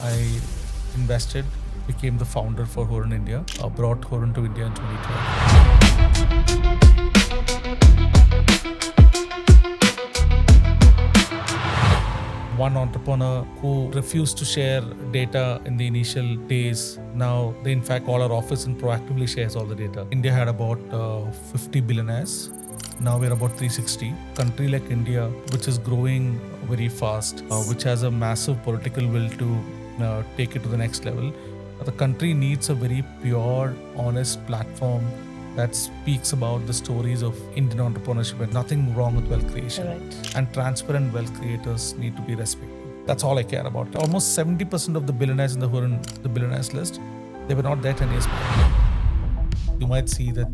I invested, became the founder for Hurun India, brought Hurun to India in 2012. One entrepreneur who refused to share data in the initial days, now they in fact call our office and proactively shares all the data. India had about 50 billionaires. Now we're about 360. Country like India, which is growing very fast, which has a massive political will to take it to the next level. The country needs a very pure, honest platform that speaks about the stories of Indian entrepreneurship and nothing wrong with wealth creation. Correct. And transparent wealth creators need to be respected. That's all I care about. Almost 70% of the billionaires in the Hurun, the billionaires list, they were not there 10 years back. You might see that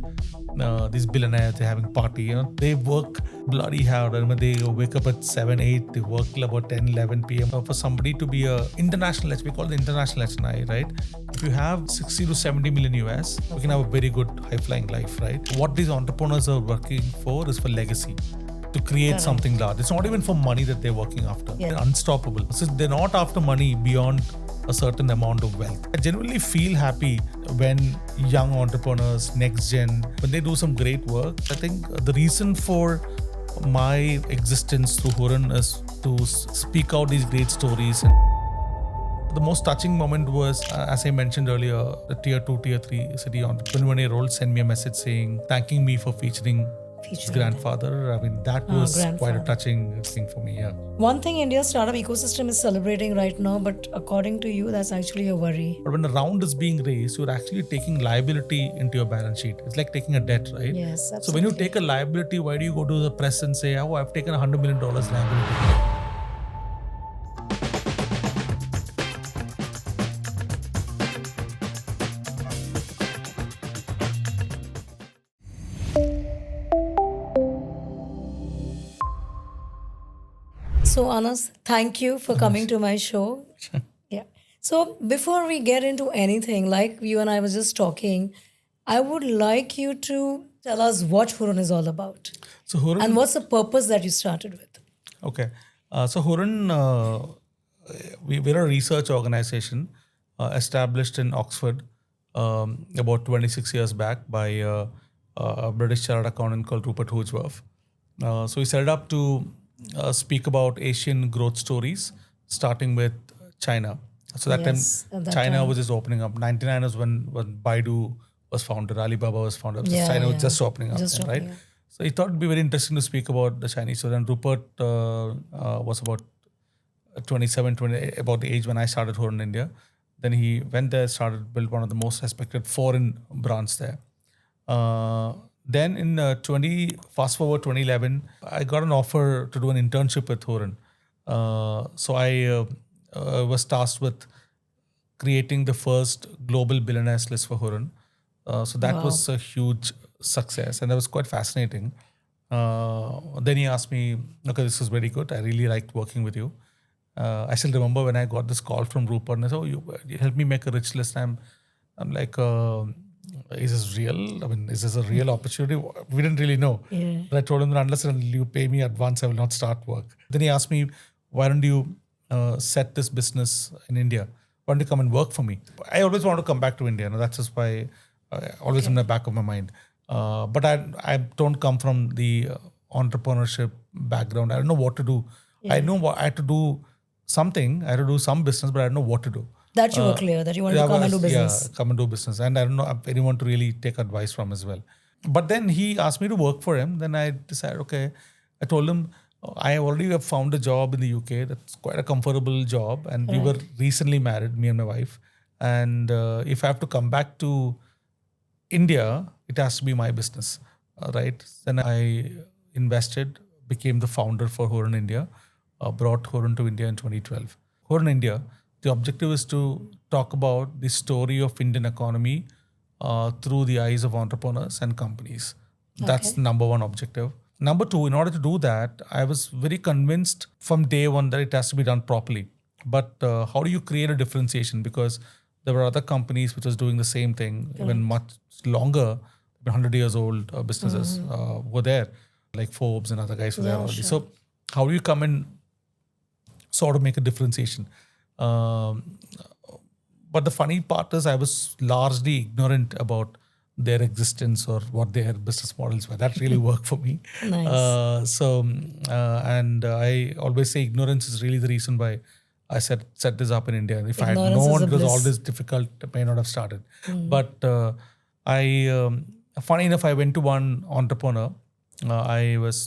these billionaires, they're having party, they work bloody hard. They wake up at 7, 8, they work till about 10, 11 p.m. For somebody to be a international, we call it the international HNI, right? If you have 60 to 70 million US, you can have a very good high-flying life, right? What these entrepreneurs are working for is for legacy, to create something large. It's not even for money that they're working after. Yeah. They're unstoppable. So they're not after money beyond a certain amount of wealth. I genuinely feel happy when young entrepreneurs, next gen, when they do some great work. I think the reason for my existence through Hurun is to speak out these great stories. And the most touching moment was, as I mentioned earlier, the tier 2, tier 3 city entrepreneur, 21-year-old sent me a message saying, thanking me for featuring his grandfather. I mean, that was quite a touching thing for me, yeah. One thing India's startup ecosystem is celebrating right now, but according to you, that's actually a worry. But when a round is being raised, you're actually taking liability into your balance sheet. It's like taking a debt, right? Yes, absolutely. So when you take a liability, why do you go to the press and say, oh, I've taken $100 million liability? So Anas, thank you for coming to my show. Yeah. So before we get into anything, like you and I was just talking, I would like you to tell us what Hurun is all about. So Hurun, and what's the purpose that you started with? Okay. So Hurun, we're a research organization established in Oxford about 26 years back by a British chartered accountant called Rupert Hogeworth. So we set it up to speak about Asian growth stories, starting with China. So that time, China was just opening up. 99 was when Byju was founded, Alibaba was founded. So China was just opening up, right? Yeah. So he thought it'd be very interesting to speak about the Chinese. So then Rupert was about 27, 28, about the age when I started Hurun in India. Then he went there, built one of the most respected foreign brands there. Then in fast forward 2011, I got an offer to do an internship with Hurun. So I was tasked with creating the first global billionaires list for Hurun. So that was a huge success, and that was quite fascinating. Then he asked me, okay, this is very good. I really liked working with you. I still remember when I got this call from Rupert and I said, oh, you help me make a rich list. I'm like, is this real? I mean, is this a real opportunity? We didn't really know. Yeah. But I told him that unless you pay me advance, I will not start work. Then he asked me, why don't you set this business in India? Why don't you come and work for me? I always want to come back to India. That's just why always in the back of my mind. But I don't come from the entrepreneurship background. I don't know what to do. Yeah. I know what I had to do something. I had to do some business, but I don't know what to do. That you were clear, that you wanted to come and do business. Yeah, come and do business. And I don't know anyone to really take advice from as well. But then he asked me to work for him. Then I decided, okay, I told him, I already have found a job in the UK. That's quite a comfortable job. And we were recently married, me and my wife. And if I have to come back to India, it has to be my business, right? Then I invested, became the founder for Hurun India, brought Hurun to India in 2012. Hurun India, the objective is to talk about the story of Indian economy through the eyes of entrepreneurs and companies. That's the number one objective. Number two, in order to do that, I was very convinced from day one that it has to be done properly. But how do you create a differentiation? Because there were other companies which was doing the same thing, even much longer, 100 years old businesses were there, like Forbes and other guys were there already. Sure. So how do you come and sort of make a differentiation? but the funny part is I was largely ignorant about their existence or what their business models were. That really worked for me. Nice. And I always say ignorance is really the reason why I set this up in India. If I had Ignorance is known a it was all bliss. this difficult, I may not have started. But I, funny enough, I went to one entrepreneur. I was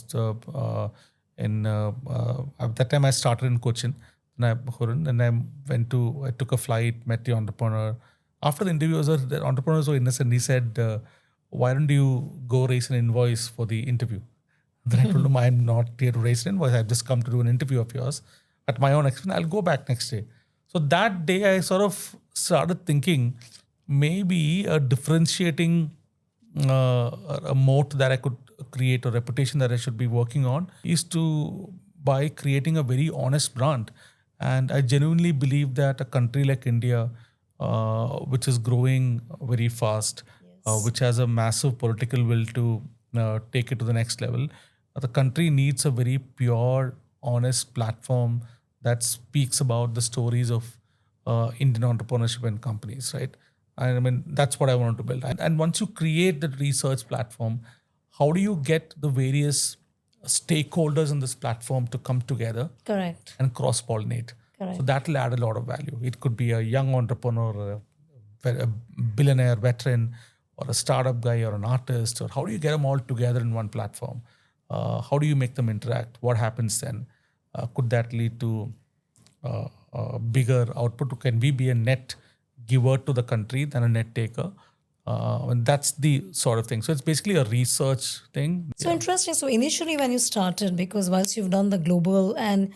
at that time I started in Cochin, Hurun, and I took a flight, met the entrepreneur. After the interview, the entrepreneur was so innocent. He said, "Why don't you go raise an invoice for the interview?" Then I told him, "I'm not here to raise an invoice. I've just come to do an interview of yours at my own expense. I'll go back next day." So that day, I sort of started thinking maybe a differentiating a moat that I could create, a reputation that I should be working on, is to by creating a very honest brand. And I genuinely believe that a country like India, which is growing very fast, which has a massive political will to take it to the next level, the country needs a very pure, honest platform that speaks about the stories of Indian entrepreneurship and companies, right? I mean, that's what I wanted to build. And once you create that research platform, how do you get the various stakeholders in this platform to come together Correct. and cross-pollinate? Correct. So that will add a lot of value. It could be a young entrepreneur, a billionaire veteran, or a startup guy, or an artist, or how do you get them all together in one platform? How do you make them interact? What happens then? Could that lead to a bigger output? Can we be a net giver to the country than a net taker? And that's the sort of thing. So it's basically a research thing. So interesting. So initially when you started, because once you've done the global and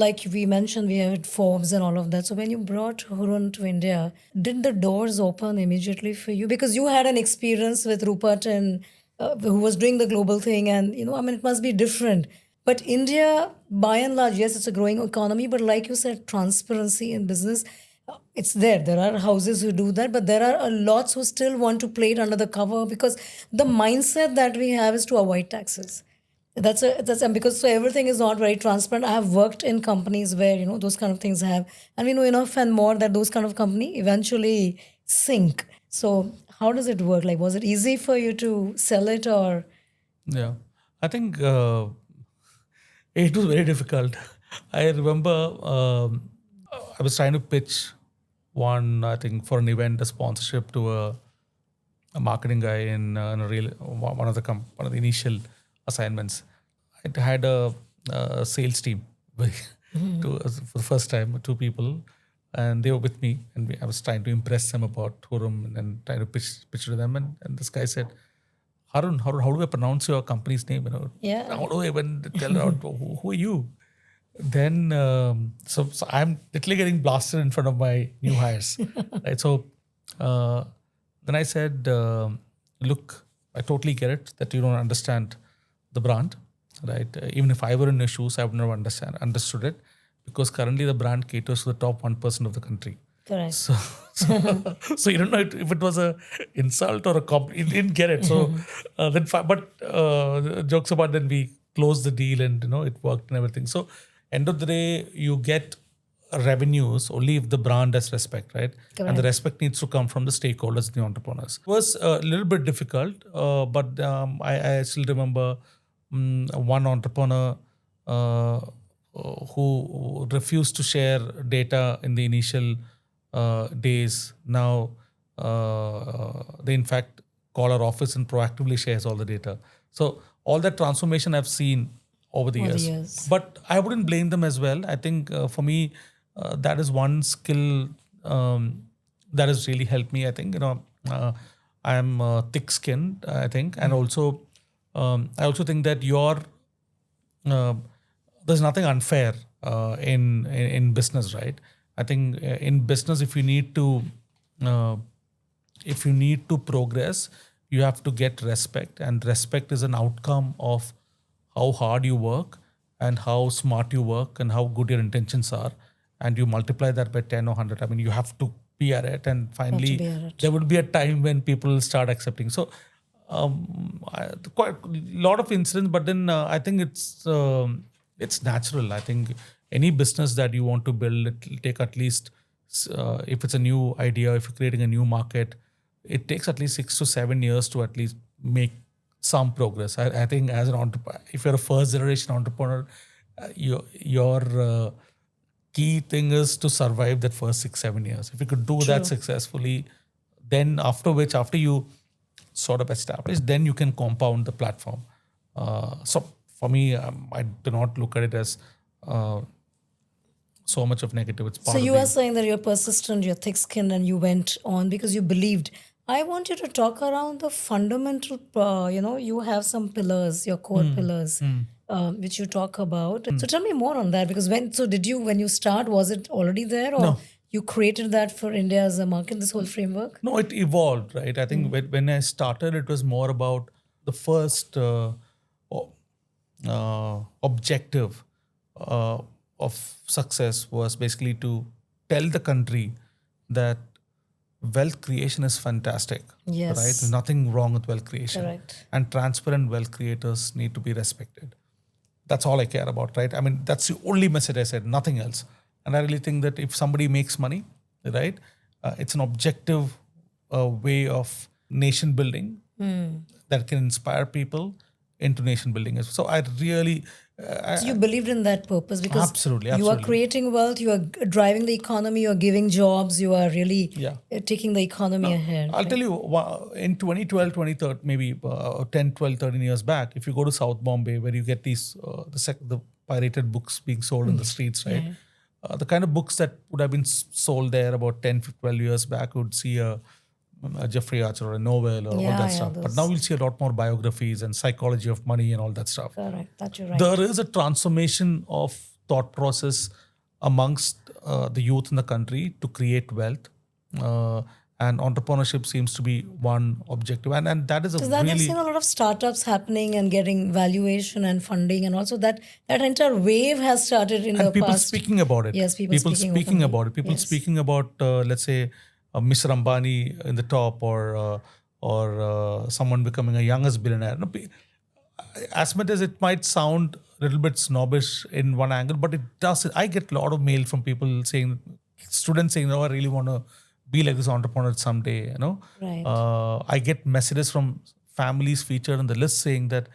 like we mentioned, we had Forbes and all of that. So when you brought Hurun to India, did the doors open immediately for you? Because you had an experience with Rupert and who was doing the global thing. And, I mean, it must be different. But India, by and large, yes, it's a growing economy. But like you said, transparency in business, it's there. There are houses who do that, but there are a lots who still want to play it under the cover because the mindset that we have is to avoid taxes. And because so everything is not very transparent. I have worked in companies where those kind of things have, and we know enough and more that those kind of company eventually sink. So how does it work? Like, was it easy for you to sell it or? Yeah, I think it was very difficult. I remember I was trying to pitch I think for an event, a sponsorship to a marketing guy in one of the initial assignments. I had a sales team for the first time, 2 people, and they were with me, and I was trying to impress them about Hurun and trying to pitch to them, and this guy said, "Harun, how do I pronounce your company's name? Yeah. How do I even tell out who are you?" Then so I'm literally getting blasted in front of my new hires, right? So then I said, "Look, I totally get it that you don't understand the brand, right? Even if I were in your shoes, I would never understood it, because currently the brand caters to the top 1% of the country." Correct. So you don't know if it was a insult or a compliment. You didn't get it. So jokes about, then we closed the deal and it worked and everything. So end of the day, you get revenues only if the brand has respect, right? Correct. And the respect needs to come from the stakeholders, the entrepreneurs. It was a little bit difficult, but I still remember one entrepreneur who refused to share data in the initial days. Now they in fact call our office and proactively shares all the data. So all that transformation I've seen over the years. But I wouldn't blame them as well. I think for me, that is one skill that has really helped me. I think I'm thick-skinned, I think, and also I also think that there's nothing unfair in business, right? I think in business, if you need to progress, you have to get respect, and respect is an outcome of how hard you work and how smart you work and how good your intentions are, and you multiply that by 10 or 100. I mean, you have to be at it, and finally there will be a time when people will start accepting. So quite a lot of incidents, but then I think it's natural. I think any business that you want to build, it will take at least if it's a new idea, if you're creating a new market, it takes at least 6 to 7 years to at least make some progress. I think as an entrepreneur, if you're a first generation entrepreneur, your key thing is to survive that first 6, 7 years. If you could do that successfully, then after you sort of establish, then you can compound the platform. So for me, I do not look at it as so much of negative. It's part So of you are saying that you're persistent, you're thick-skinned, and you went on because you believed. I want you to talk around the fundamental, you have some pillars, your core pillars, which you talk about. So tell me more on that, because when you start, was it already there, or you created that for India as a market, this whole framework? No, it evolved, right? I think when I started, it was more about the first objective of success was basically to tell the country that wealth creation is fantastic. Yes. Right? There's nothing wrong with wealth creation. Correct. And transparent wealth creators need to be respected. That's all I care about, right? I mean, that's the only message I said, nothing else. And I really think that if somebody makes money, right, it's an objective way of nation building that can inspire people into nation building. So I really... So you believed in that purpose because Absolutely. you are creating wealth, you are driving the economy, you are giving jobs, you are really taking the economy ahead. I'll tell you, in 2012, 2013, maybe 10, 12, 13 years back, if you go to South Bombay, where you get these, the pirated books being sold in the streets, right? The kind of books that would have been sold there about 10, 12 years back, you would see a Jeffrey Archer or a novel or all that stuff. But now you'll see a lot more biographies and psychology of money and all that stuff. Correct, that's right. There is a transformation of thought process amongst the youth in the country to create wealth. And entrepreneurship seems to be one objective. And that is a Because I've seen a lot of startups happening and getting valuation and funding, and also that entire wave has started in the people past. Speaking about it. Yes, people speaking about it. People speaking about, let's say, Mr. Ambani in the top, or someone becoming a youngest billionaire. No, as much as it might sound a little bit snobbish in one angle, but it does. I get a lot of mail from people saying, students saying, "No, I really want to be like this entrepreneur someday." Right. I get messages from families featured in the list saying that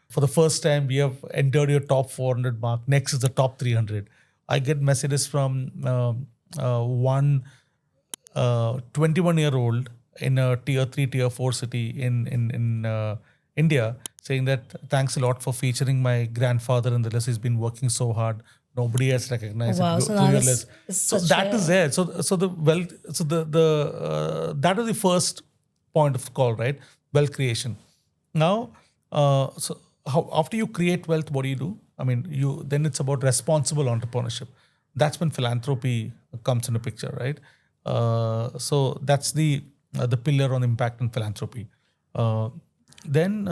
for the first time we have entered your top 400 mark. Next is the top 300. I get messages from one 21-year-old in a tier 3, tier 4 city in India saying that thanks a lot for featuring my grandfather in the list. He's been working so hard. Nobody has recognized it. So that is there. So the wealth. So that is the first point of call, right? Wealth creation. Now, so after you create wealth, what do? I mean, then it's about responsible entrepreneurship. That's when philanthropy comes into picture, right? So that's the pillar on impact and philanthropy. Then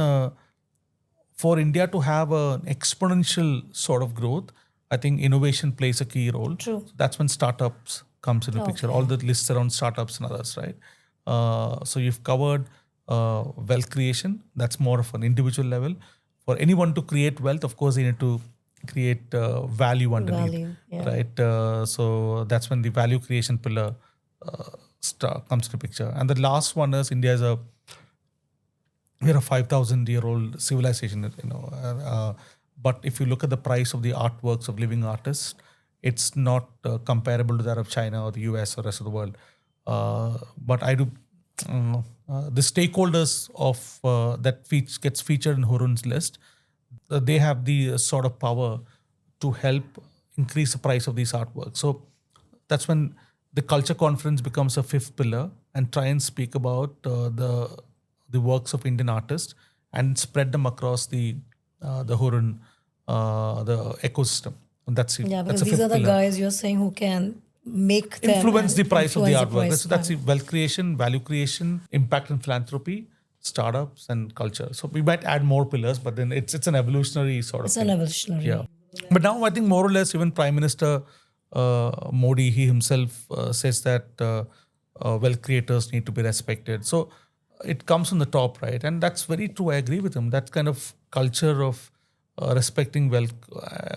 for India to have an exponential sort of growth, I think innovation plays a key role. True. So that's when startups comes into picture. All the lists around startups and others, right? So you've covered wealth creation. That's more of an individual level. For anyone to create wealth, of course, they need to create value underneath, right? So that's when the value creation pillar comes to picture. And the last one is India is we're a 5,000-year-old civilization, but if you look at the price of the artworks of living artists, it's not comparable to that of China or the US or rest of the world. But I do the stakeholders of that gets featured in Hurun's list. They have the sort of power to help increase the price of these artworks. So that's when the culture conference becomes a fifth pillar and try and speak about the works of Indian artists and spread them across the Hurun, the ecosystem. And that's it. Yeah, because that's these are the guys you're saying who can make them influence the price of the artwork. price. So that's the wealth creation, value creation, impact and philanthropy, startups and culture. So we might add more pillars, but then it's an evolutionary sort of It's thing. an evolutionary. Yeah. But now I think more or less even Prime Minister Modi, he himself says that wealth creators need to be respected. So it comes from the top, right? And that's very true. I agree with him. That kind of culture of respecting wealth.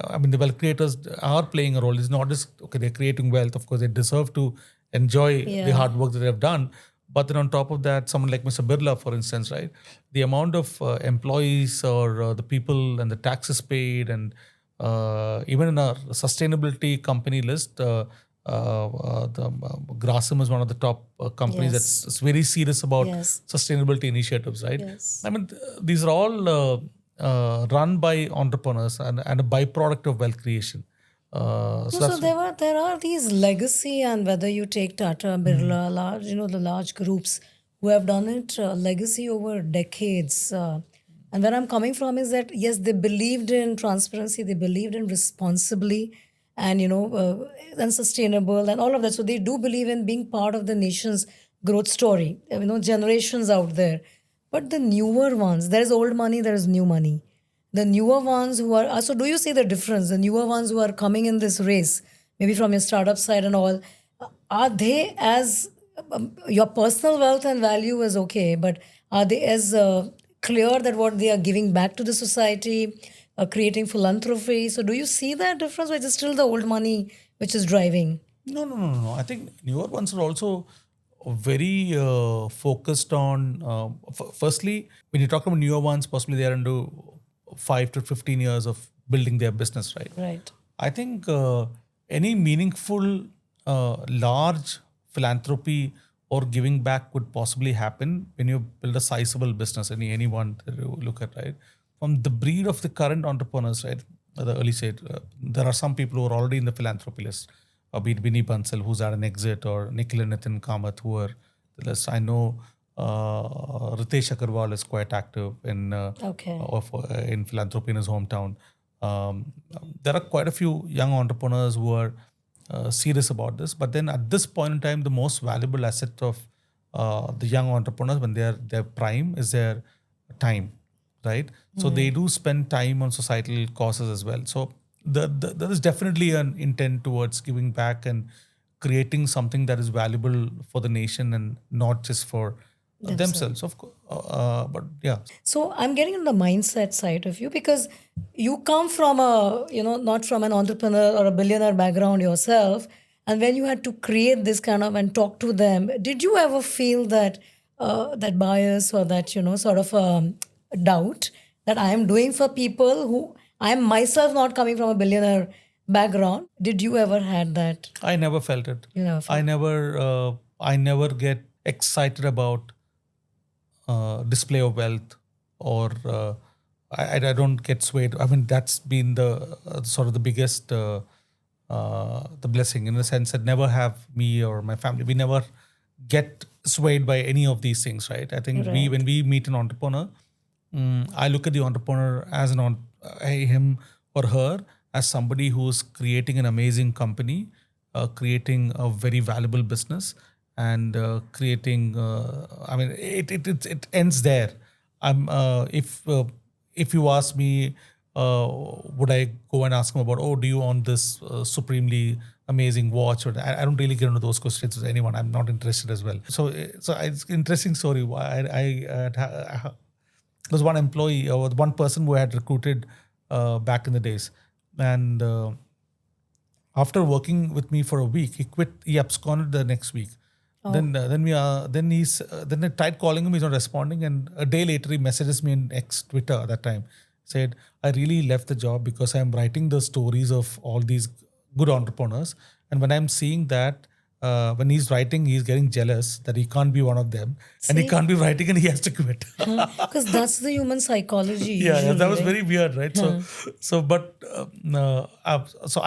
I mean, the wealth creators are playing a role. It's not just, okay, they're creating wealth. Of course, they deserve to enjoy the Yeah. hard work that they've done. But then on top of that, someone like Mr. Birla, for instance, right, the amount of employees or the people and the taxes paid, and even in our sustainability company list, Grasim is one of the top companies Yes. that's very serious about Yes. sustainability initiatives, right? Yes. I mean, these are all run by entrepreneurs and a byproduct of wealth creation. No, So so that's there are these legacy, and whether you take Tata, Birla, large, the large groups who have done it legacy over decades. And where I'm coming from is that yes, they believed in transparency, they believed in responsibly, and and sustainable and all of that. So they do believe in being part of the nation's growth story. Generations out there. But the newer ones, there is old money, there is new money. The newer ones who are so do you see the difference? The newer ones who are coming in this race, maybe from your startup side and all, are they as your personal wealth and value is okay, but are they as clear that what they are giving back to the society, creating philanthropy? So do you see that difference, or is it still the old money which is driving? no. I think newer ones are also very focused on. Firstly, when you talk about newer ones, possibly they are into 5 to 15 years of building their business, right? Right. I think any meaningful, large philanthropy or giving back could possibly happen when you build a sizable business. Anyone that you look at, right? From the breed of the current entrepreneurs, right? The early stage, there are some people who are already in the philanthropy list. Be it Vinny Bansal, who's at an exit, or Nikhil and Nitin Kamath, who are the list. I know Ritesh Agarwal is quite active Okay. in philanthropy in his hometown. There are quite a few young entrepreneurs who are serious about this. But then at this point in time, the most valuable asset of the young entrepreneurs when they're their prime is their time, right? So they do spend time on societal causes as well. So there is definitely an intent towards giving back and creating something that is valuable for the nation and not just for themselves, of course. But yeah, So I'm getting on the mindset side of you because you come from a, not from an entrepreneur or a billionaire background yourself. And when you had to create this kind of and talk to them, did you ever feel that that bias or that, sort of doubt that I am doing for people who I am myself not coming from a billionaire background? Did you ever had that? I never felt it. You never felt I never get excited about display of wealth, or I don't get swayed. I mean, that's been the sort of the biggest the blessing, in the sense that never have me or my family, we never get swayed by any of these things, right? I think Right. when we meet an entrepreneur, I look at the entrepreneur as him or her as somebody who's creating an amazing company, creating a very valuable business, and creating. I mean, it ends there. I'm if you ask me, would I go and ask him about, oh, do you own this supremely amazing watch? Or I don't really get into those questions with anyone. I'm not interested as well. So it's an interesting story. There was one employee or one person who I had recruited back in the days, and after working with me for a week, he quit. He absconded the next week. Then I tried calling him. He's not responding, and a day later he messages me in X Twitter at that time. Said, I really left the job because I'm writing the stories of all these good entrepreneurs, and when I'm seeing that. When he's writing, he's getting jealous that he can't be one of them, and he See? can't be writing, and he has to quit. Because that's the human psychology. Yeah, Usually, that was right? very weird, right? So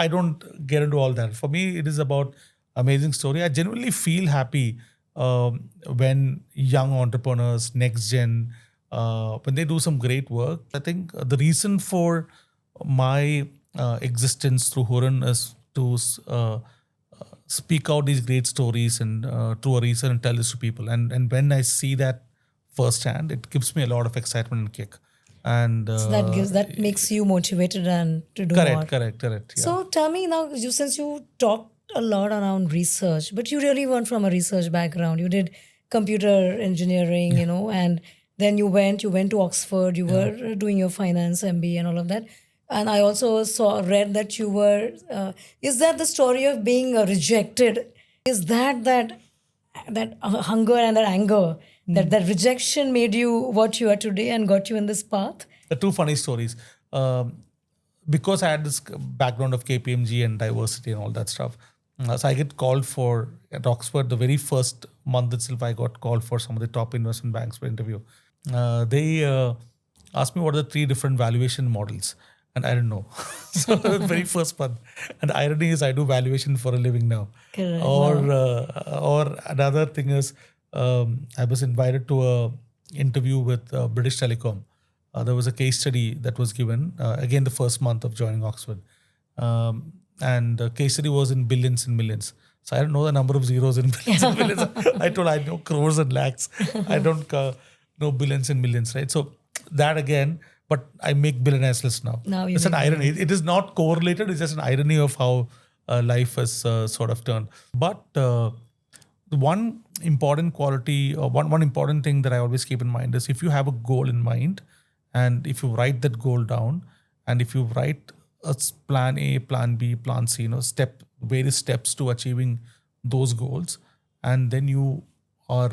I don't get into all that. For me, it is about amazing story. I genuinely feel happy when young entrepreneurs, next gen, when they do some great work. I think the reason for my existence through Hurun is to speak out these great stories and through a reason and tell this to people. And when I see that firsthand, it gives me a lot of excitement and kick. And So that makes you motivated and to do more. correct. Yeah. So tell me now, since you talked a lot around research, but you really weren't from a research background. You did computer engineering, and then you went to Oxford. You were doing your finance MBA and all of that. And I also read that you were. Is that the story of being rejected Is that hunger and that anger, that rejection made you what you are today and got you in this path? The two funny stories. Because I had this background of KPMG and diversity and all that stuff, so I get called for at Oxford. The very first month itself, I got called for some of the top investment banks for interview. They asked me what are the three different valuation models, and I didn't know. So the very first month. And the irony is, I do valuation for a living now. Correct. Or another thing is, I was invited to a interview with British Telecom. There was a case study that was given, again, the first month of joining Oxford. And the case study was in billions and millions. So I don't know the number of zeros in billions and millions. I know crores and lakhs. I don't know billions and millions, right? So that again, but I make billionaires list now. Now you it's an make irony. It is not correlated. It's just an irony of how life has sort of turned. But the one important quality, or one important thing that I always keep in mind is, if you have a goal in mind, and if you write that goal down, and if you write a plan A, plan B, plan C, various steps to achieving those goals, and then you are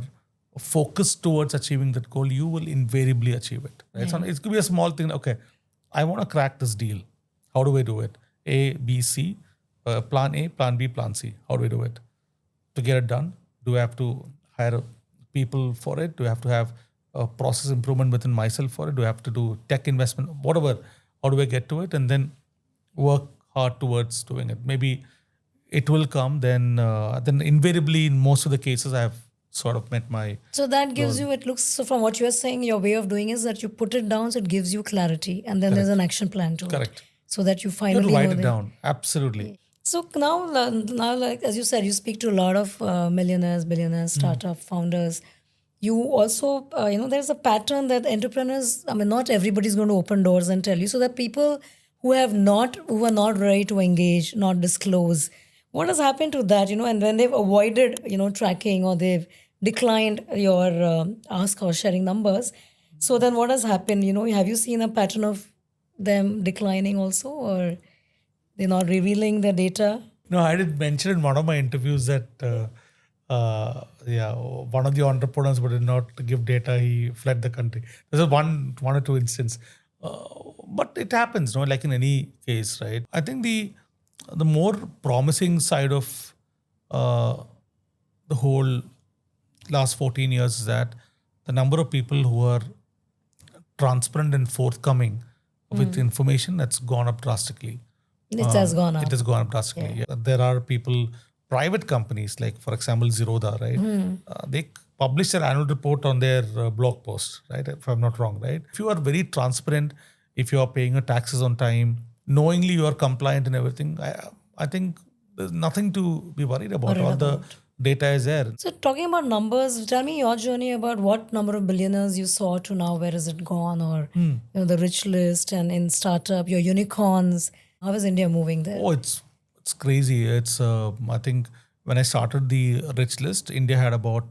focused towards achieving that goal, you will invariably achieve it. Right? So it could be a small thing. Okay, I want to crack this deal. How do I do it? A, B, C, plan A, plan B, plan C. How do I do it? To get it done, do I have to hire people for it? Do I have to have a process improvement within myself for it? Do I have to do tech investment? Whatever. How do I get to it? And then work hard towards doing it. Maybe it will come. Then invariably, in most of the cases, I have sort of met my. So that gives you, it looks, so from what you are saying, your way of doing is that you put it down, so it gives you clarity, and then there's an action plan to it. Correct. So that you You finally have to write know it down. Absolutely. So now, like as you said, you speak to a lot of millionaires, billionaires, startup founders. You also, there's a pattern that entrepreneurs, not everybody's going to open doors and tell you. So that people who are not ready to engage, not disclose, what has happened to that, and when they've avoided, tracking, or they've declined your ask or sharing numbers. So then what has happened? Have you seen a pattern of them declining also, or they're not revealing their data? No, I did mention in one of my interviews that one of the entrepreneurs who did not give data, he fled the country. There's one or two instances, but it happens, like in any case, right? I think the more promising side of the whole last 14 years is that the number of people who are transparent and forthcoming with information, that's gone up drastically. It has gone up. It has gone up drastically. Yeah. There are people, private companies, like for example Zerodha, right? They publish their annual report on their blog post, right? If I'm not wrong, right? If you are very transparent, if you are paying your taxes on time, knowingly you are compliant and everything, I think there's nothing to be worried about. All the data is there. So talking about numbers, tell me your journey about what number of billionaires you saw to now, where has it gone, or the rich list, and in startup, your unicorns. How is India moving there? Oh, it's crazy. It's I think when I started the rich list, India had about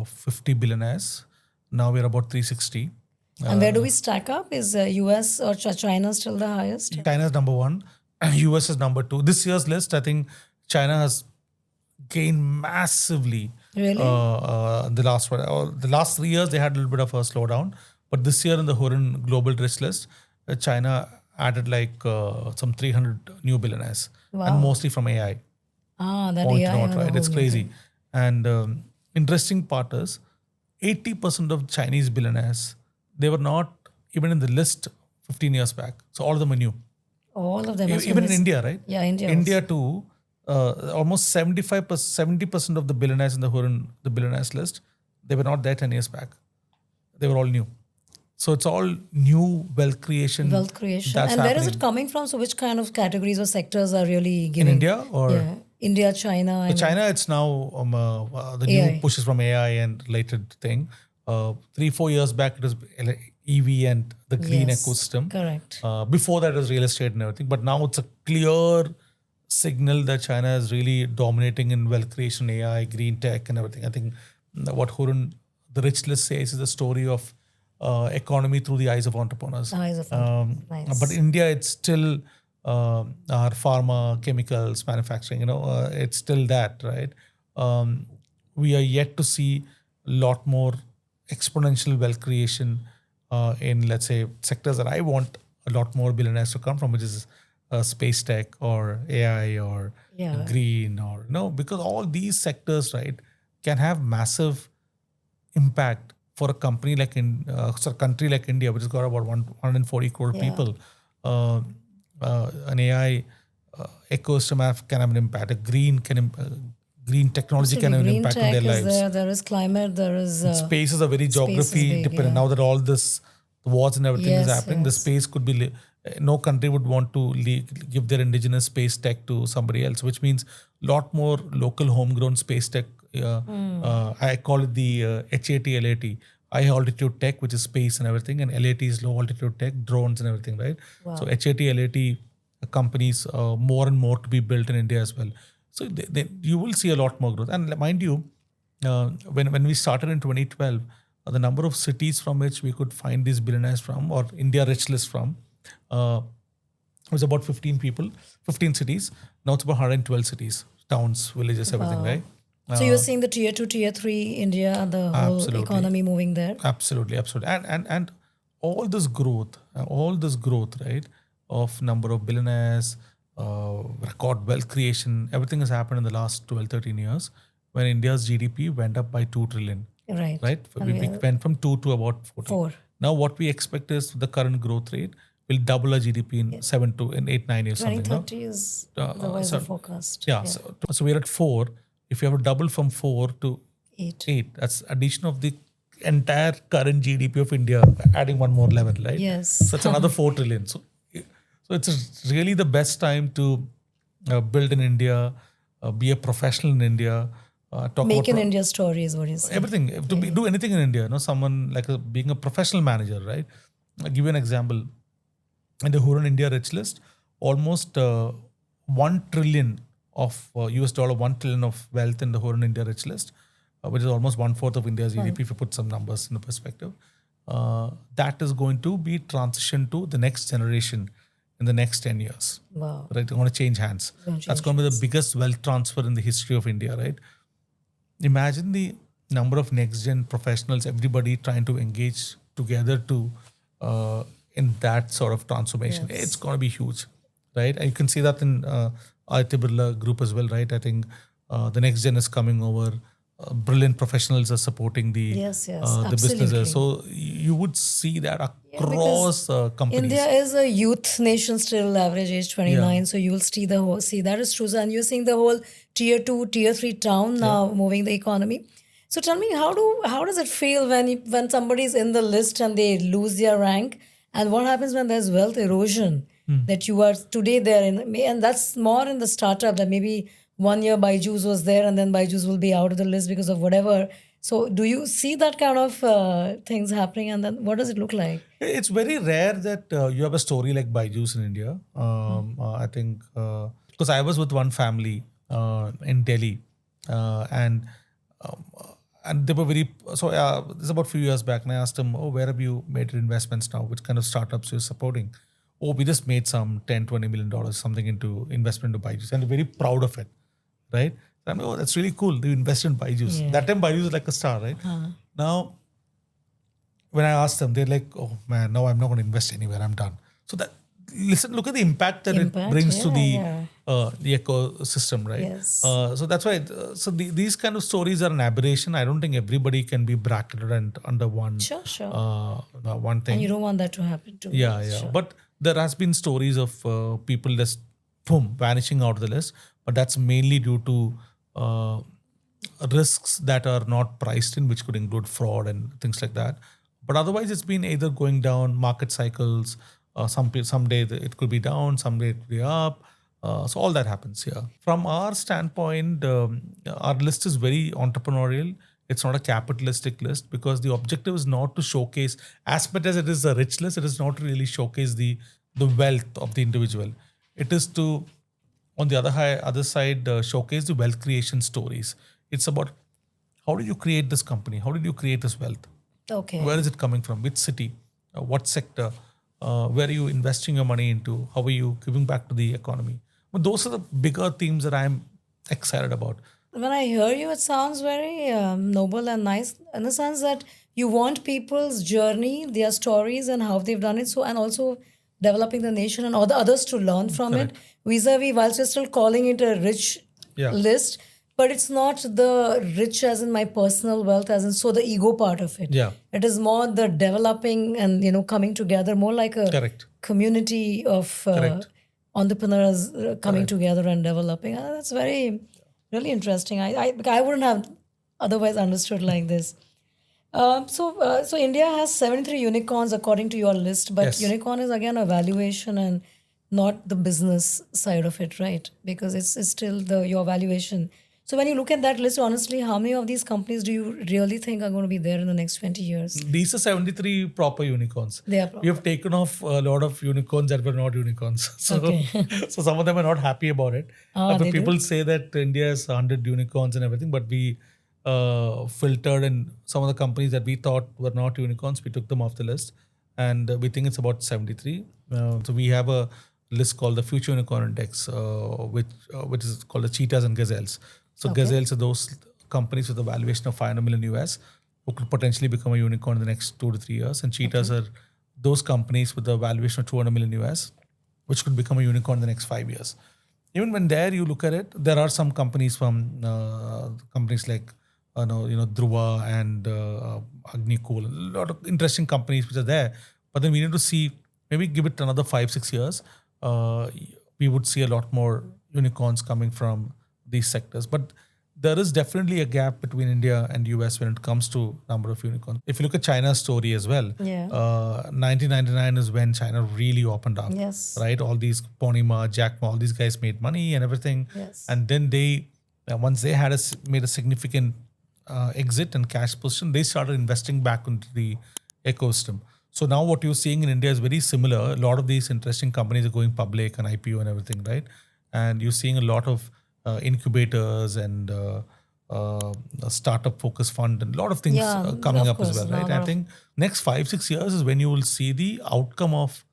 50 billionaires. Now we're about 360. And where do we stack up? Is US or China still the highest? China is number one. US is number two. This year's list, I think China has gained massively. Really? The last 3 years, they had a little bit of a slowdown. But this year in the Hurun Global Rich List, China added like some 300 new billionaires. Wow. And mostly from AI. That Point AI. note, right? It's crazy. And interesting part is 80% of Chinese billionaires, they were not even in the list 15 years back. So all of them are new. All of them. Even in India, right? Yeah, India. India too, almost 70% of the billionaires in the billionaires list, they were not there 10 years back. They were all new. So it's all new wealth creation. Wealth creation. That's and where is happening. it coming from? So which kind of categories or sectors are really giving? In India or? Yeah. India, China. China, it's now the AI. new pushes from AI and related thing. 3-4 years back, it was EV and the green ecosystem. Correct. Before that, it was real estate and everything. But now it's a clear signal that China is really dominating in wealth creation, AI, green tech and everything. I think what Hurun, the rich list says, is the story of economy through the eyes of entrepreneurs. Eyes of entrepreneurs. Nice. But India, it's still our pharma, chemicals, manufacturing, it's still that, right? we are yet to see a lot more exponential wealth creation in, let's say, sectors that I want a lot more billionaires to come from, which is space tech or AI or Yeah. green or because all these sectors, right, can have massive impact for a company like a country like India, which has got about 140 crore Yeah. people. An AI ecosystem can have an impact. A green technology can Absolutely. have an Green impact on their tech is lives. there. There is climate. There is Space is a very space is geography big, dependent. yeah. Now that all this the wars and everything is Yes, happening, the yes. space could be no country would want to give their indigenous space tech to somebody else, which means a lot more local homegrown space tech. I call it the HAT LAT, high altitude tech, which is space and everything, and LAT is low altitude tech, drones and everything, right? Wow. So HAT LAT companies more and more to be built in India as well. So you will see a lot more growth. And mind you, when we started in 2012, the number of cities from which we could find these billionaires from, or India rich list from, was about 15 people, 15 cities. Now it's about 112 cities, towns, villages, everything, Wow. right? So you're seeing the tier 2, tier 3 India and the whole Absolutely. economy moving there. Absolutely. And all this growth, right, of number of billionaires, record wealth creation, everything has happened in the last 12, 13 years when India's GDP went up by 2 trillion, Right. right? And We we are went from 2 to about 40. 4. Now what we expect is the current growth rate will double our GDP in 8, 9 years, something. No? 2030 is otherwise the forecast. Yeah. So we're at 4. If you have to double from 4 to 8. 8, that's addition of the entire current GDP of India, adding one more level, right? Yes. So it's another 4 trillion. So it's really the best time to build in India, be a professional in India, talk Make about in India story is what you say. everything. Do anything in India. Someone like being a professional manager, right? I'll give you an example. In the Hurun India rich list, almost 1 trillion of US dollar, 1 trillion of wealth in the Hurun India rich list, which is almost 1/4 of India's GDP, if you put some numbers in the perspective. That is going to be transitioned to the next generation in the next 10 years. Wow. Right? They're going to change hands. That's going to be the biggest wealth transfer in the history of India, right? Imagine the number of next gen professionals, everybody trying to engage together to in that sort of transformation. Yes. It's going to be huge, right? And you can see that in Aditya Birla group as well, right? I think the next gen is coming over. Brilliant professionals are supporting the businesses. So you would see that across companies. India is a youth nation still, average age 29. So you will see that is true. And you're seeing the whole tier 2, tier 3 town now moving the economy. So tell me, how does it feel when somebody's in the list and they lose their rank? And what happens when there's wealth erosion that you are today there in? And that's more in the startup, that maybe 1 year Byju's was there and then Byju's will be out of the list because of whatever. So do you see that kind of things happening, and then what does it look like? It's very rare that you have a story like Byju's in India. I think because I was with one family in Delhi and they were very, so this is about a few years back, and I asked them, oh, where have you made your investments now? Which kind of startups you're supporting? Oh, we just made some $10-20 million, something into investment into Byju's, and they're very proud of it, right? So I'm like, oh, that's really cool. They invested in Byju's. Yeah. That time Byju's was like a star, right? Now, when I asked them, they're like, oh man, no, I'm not going to invest anywhere. I'm done. So look at the impact that it brings to the ecosystem, right? Yes. So that's why. These kind of stories are an aberration. I don't think everybody can be bracketed under one. Sure. One thing. And you don't want that to happen too. Yeah. Sure. But there has been stories of people just vanishing out of the list, but that's mainly due to risks that are not priced in, which could include fraud and things like that. But otherwise, it's been either going down, market cycles. Someday it could be down, someday it could be up. So all that happens here. From our standpoint, our list is very entrepreneurial. It's not a capitalistic list because the objective is not to showcase, as much as it is a rich list, it is not to really showcase the wealth of the individual. It is to, on the other side, showcase the wealth creation stories. It's about how did you create this company? How did you create this wealth? Okay. Where is it coming from? Which city? What sector? Where are you investing your money into? How are you giving back to the economy? But those are the bigger themes that I'm excited about. when I hear you, it sounds very noble and nice in the sense that you want people's journey, their stories, and how they've done it. So, and also developing the nation and all the others to learn from it. Correct. Vis-a-vis, whilst you're still calling it a rich Yeah. list, but it's not the rich as in my personal wealth, as in so the ego part of it. Yeah. It is more the developing and coming together, more like a Correct. community of Correct. entrepreneurs coming together and developing. That's very really interesting. I wouldn't have otherwise understood like this. So India has 73 unicorns according to your list, but Yes. unicorn is again a valuation and not the business side of it, right? Because it's still your valuation. So when you look at that list, honestly, how many of these companies do you really think are going to be there in the next 20 years? These are 73 proper unicorns. They are We have taken off a lot of unicorns that were not unicorns. So, Okay. so some of them are not happy about it. Ah, But they do? people say that India has 100 unicorns and everything, but we filtered, and some of the companies that we thought were not unicorns, we took them off the list. And we think it's about 73. So we have a list called the Future Unicorn Index, which is called the cheetahs and gazelles. So gazelles are those companies with a valuation of 500 million US who could potentially become a unicorn in the next 2 to 3 years. And cheetahs are those companies with a valuation of 200 million US, which could become a unicorn in the next 5 years. Even when there you look at it, there are some companies from companies like Dhruva and Agnikul, a lot of interesting companies which are there. But then we need to see, maybe give it another 5-6 years, we would see a lot more unicorns coming from these sectors. But there is definitely a gap between India and US when it comes to number of unicorns. If you look at China's story as well, Yeah. 1999 is when China really opened up. Yes. Right? All these Pony Ma, Jack Ma, all these guys made money and everything. Yes. And then they, once they had made a significant exit and cash position, they started investing back into the ecosystem. So now what you're seeing in India is very similar. A lot of these interesting companies are going public and IPO and everything, right? And you're seeing a lot of incubators and a startup focus fund and a lot of things coming of up course, as well, a right? lot I think next 5-6 years is when you will see the outcome of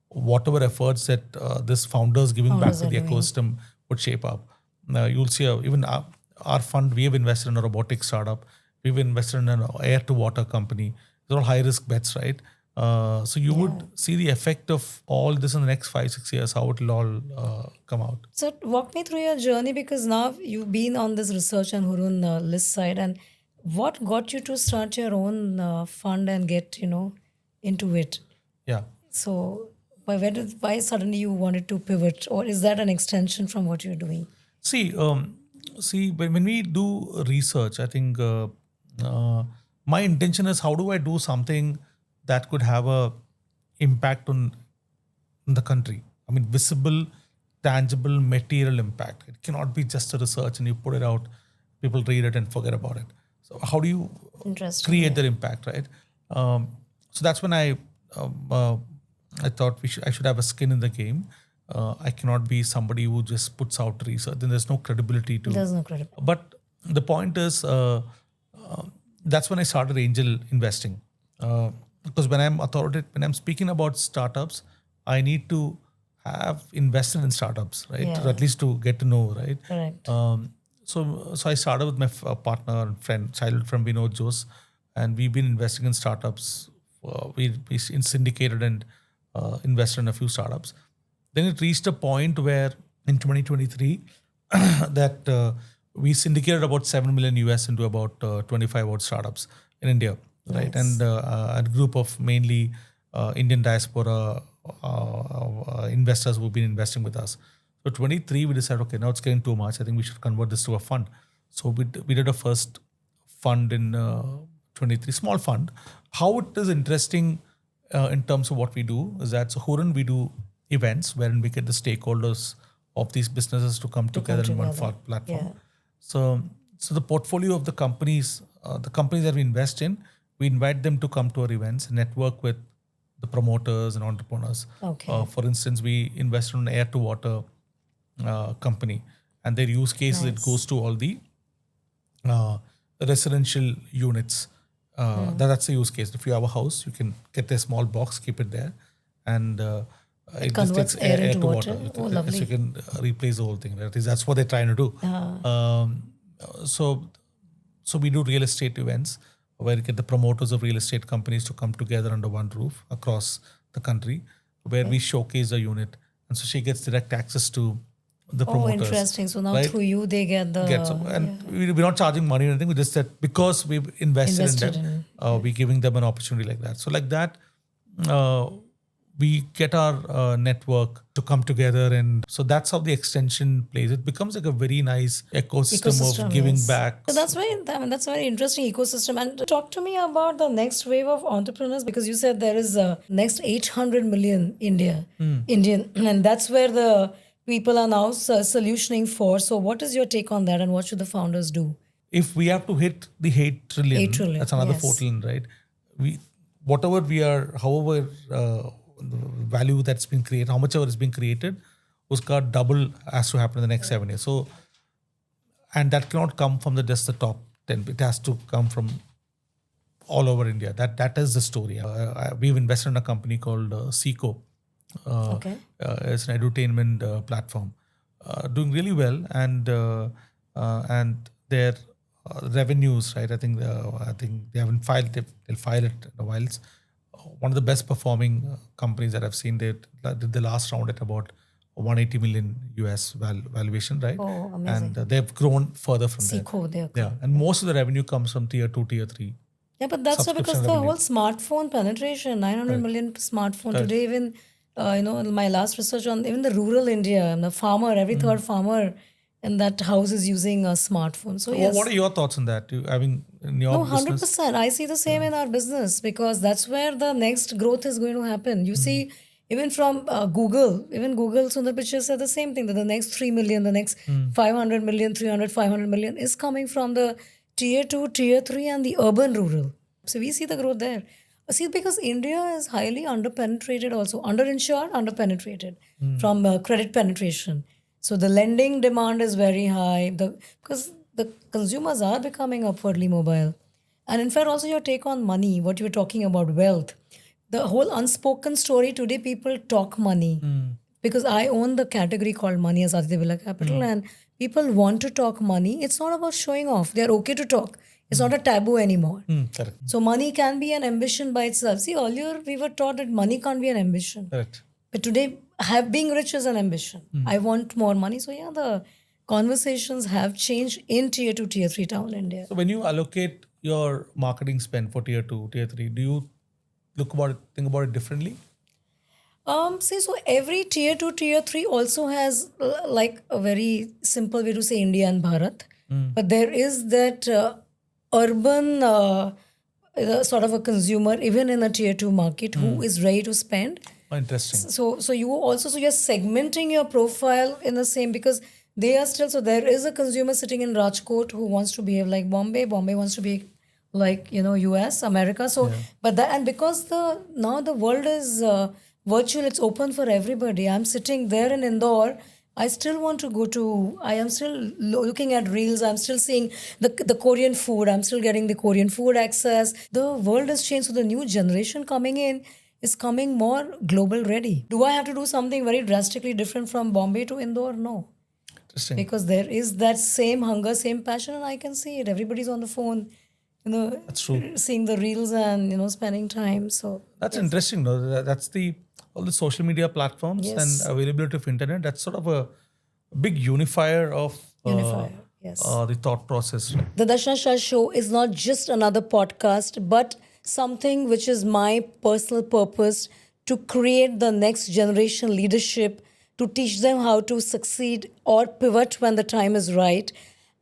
whatever efforts that this founders giving back Founders to are the doing. ecosystem would shape up. You'll see even our fund, we have invested in a robotic startup. We've invested in an air to water company. They're all high risk bets, right? So you would see the effect of all this in the next 5-6 years, how it will all come out. So walk me through your journey, because now you've been on this research and Hurun list side, and what got you to start your own fund and get into it? Yeah. So why suddenly you wanted to pivot, or is that an extension from what you're doing? See, when we do research, I think my intention is, how do I do something that could have a impact on the country? I mean, visible, tangible, material impact. It cannot be just a research and you put it out, people read it and forget about it. So how do you Interesting. create that impact, right? So that's when I thought I should have a skin in the game. I cannot be somebody who just puts out research. Then there's no credibility to. There's no credibility. But the point is, that's when I started angel investing. Because when I'm speaking about startups, I need to have invested in startups, right? Yeah. Or at least to get to know, right? Correct. So I started with my partner and friend, childhood friend Vinod Jose, and we've been investing in startups. We syndicated and invested in a few startups. Then it reached a point where in 2023 that we syndicated about 7 million US into about 25 odd startups in India, right? Nice. And a group of mainly Indian diaspora investors who've been investing with us. So 23, we decided, okay, now it's getting too much. I think we should convert this to a fund. So we did a first fund in 23, small fund. How it is interesting in terms of what we do is that, so Hurun, we do events wherein we get the stakeholders of these businesses to come together in one platform. Yeah. So the portfolio of the companies that we invest in, we invite them to come to our events, network with the promoters and entrepreneurs. Okay. For instance, we invested in an air to water company, and their use cases, it goes to all the residential units. That's the use case. If you have a house, you can get a small box, keep it there, and it just converts takes air into water. Oh, So lovely. you can replace the whole thing. That's what they're trying to do. So we do real estate events where we get the promoters of real estate companies to come together under one roof across the country, where we showcase a unit, and so she gets direct access to the Oh, promoters. interesting. So now right? through you, they get the We're not charging money or anything. We just said because we've invested in them, we're giving them an opportunity like that. So like that, we get our network to come together, and so that's how the extension plays. It becomes like a very nice ecosystem of giving back. So that's that's a very interesting ecosystem. And talk to me about the next wave of entrepreneurs, because you said there is a next 800 million Indian, and that's where the people are now solutioning for. So what is your take on that, and what should the founders do? If we have to hit the 8 trillion, 8 trillion, that's another yes. 4 trillion, right? Whatever we are, however, the value that's been created, how much ever is being created, uska double has to happen in the next 7 years. So, and that cannot come from just the top 10. It has to come from all over India. That is the story. We've invested in a company called Seco. It's an edutainment platform, doing really well, and their revenues, right? I think they haven't filed. They'll file it in a while. It's one of the best performing companies that I've seen. They did the last round at about 180 million US valuation, right? Oh, amazing. And they've grown further from Seco, there. Yeah, and most of the revenue comes from tier 2, tier 3. Yeah, but that's not because the whole smartphone penetration, 900 million smartphone today. Even my last research on even the rural India, the farmer, every third farmer in that house is using a smarphone. So yes. What are your thoughts on that? You having in your business? 100%. I see the same in our business, because that's where the next growth is going to happen. You see, even from Google, Sundar Pichai said the same thing, that the next 3 million, the next 500 million, 300, 500 million is coming from the tier 2, tier 3 and the urban rural. So we see the growth there. See, because India is highly underpenetrated also, underinsured, underpenetrated from credit penetration. So the lending demand is very high because the consumers are becoming upwardly mobile. And in fact, also your take on money, what you were talking about, wealth. The whole unspoken story today, people talk money. Because I own the category called Money as Aditya Birla Capital, and people want to talk money. It's not about showing off. They're okay to talk. It's not a taboo anymore. Correct. So money can be an ambition by itself. See, earlier we were taught that money can't be an ambition. Correct. But today, being rich is an ambition. I want more money. So yeah, the conversations have changed in tier 2, tier 3 town India. So when you allocate your marketing spend for tier 2, tier 3, do you think about it differently? So every tier 2, tier 3 also has like a very simple way to say India and Bharat. But there is that urban sort of a consumer, even in a tier 2 market, who is ready to spend. Oh, interesting. So you're segmenting your profile in the same, because they are still, so there is a consumer sitting in Rajkot who wants to behave like Bombay wants to be like, US, America. So, but that, and because now the world is virtual, it's open for everybody. I'm sitting there in Indore. I still want to I am still looking at reels. I'm still seeing the Korean food. I'm still getting the Korean food access. The world has changed. So the new generation coming in is coming more global ready. Do I have to do something very drastically different from Bombay to Indore? No. Interesting. Because there is that same hunger, same passion, and I can see it. Everybody's on the phone, That's true. seeing the reels and, spending time. So That's interesting. No? That's all the social media platforms and availability of internet. That's sort of a big unifier of the thought process. Right? The Darshana Shah Show is not just another podcast, but something which is my personal purpose to create the next generation leadership, to teach them how to succeed or pivot when the time is right.